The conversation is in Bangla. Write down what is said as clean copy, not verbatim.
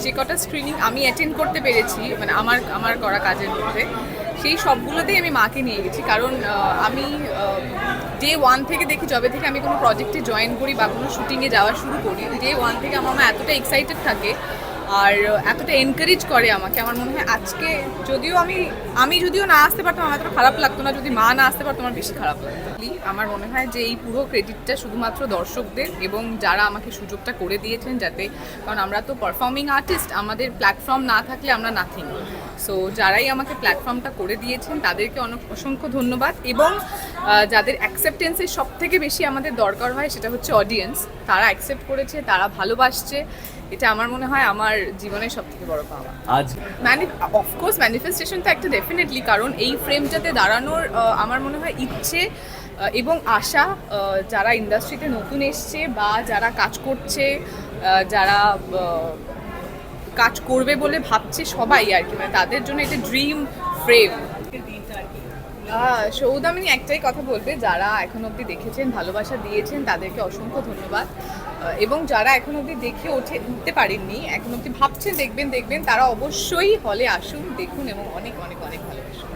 যে কটা স্ক্রিনিং আমি অ্যাটেন্ড করতে পেরেছি, মানে আমার আমার করা কাজের মধ্যে, সেই সবগুলোতেই আমি মাকে নিয়ে গেছি। কারণ আমি ডে ওয়ান থেকে দেখি, যবে থেকে আমি কোনো প্রজেক্টে জয়েন করি বা কোনো শুটিংয়ে যাওয়া শুরু করি, ডে ওয়ান থেকে আমার মা এতটা এক্সাইটেড থাকে আর এতটা এনকারেজ করে আমাকে। আমার মনে হয় আজকে যদিও আমি যদিও না আসতে পারতাম, আমার এতটা খারাপ লাগতো না, যদি মা না আসতে পারতো আমার বেশি খারাপ লাগতো। আমার মনে হয় যে এই পুরো ক্রেডিটটা শুধুমাত্র দর্শকদের এবং যারা আমাকে সুযোগটা করে দিয়েছেন, যাতে, কারণ আমরা তো পারফর্মিং আর্টিস্ট, আমাদের প্ল্যাটফর্ম না থাকলে আমরা নাথিং। সো যারাই আমাকে প্ল্যাটফর্মটা করে দিয়েছেন তাদেরকে অসংখ্য ধন্যবাদ। এবং যাদের অ্যাকসেপ্টেন্সের সব থেকে বেশি আমাদের দরকার হয় সেটা হচ্ছে অডিয়েন্স। তারা অ্যাকসেপ্ট করেছে, তারা ভালোবাসছে, এটা আমার মনে হয় আমার জীবনের সব থেকে বড় পাওয়া। আজ অফকোর্স ম্যানিফেস্টেশন তো একটা ডেফিনেটলি, কারণ এই ফ্রেমটাতে দাঁড়ানোর আমার মনে হয় ইচ্ছে এবং আশা, যারা ইন্ডাস্ট্রিতে নতুন এসছে বা যারা কাজ করছে, যারা কাজ করবে বলে ভাবছে, সবাই আর কি, মানে তাদের জন্য এটা ড্রিম ফ্রেম। সৌদামিনী একটাই কথা বলবে, যারা এখন অবধি দেখেছেন, ভালোবাসা দিয়েছেন, তাদেরকে অসংখ্য ধন্যবাদ। এবং যারা এখন অবধি দেখে উঠতে পারেননি, এখন অবধি ভাবছেন দেখবেন, তারা অবশ্যই হলে আসুন, দেখুন এবং অনেক অনেক অনেক ভালোবাসুন।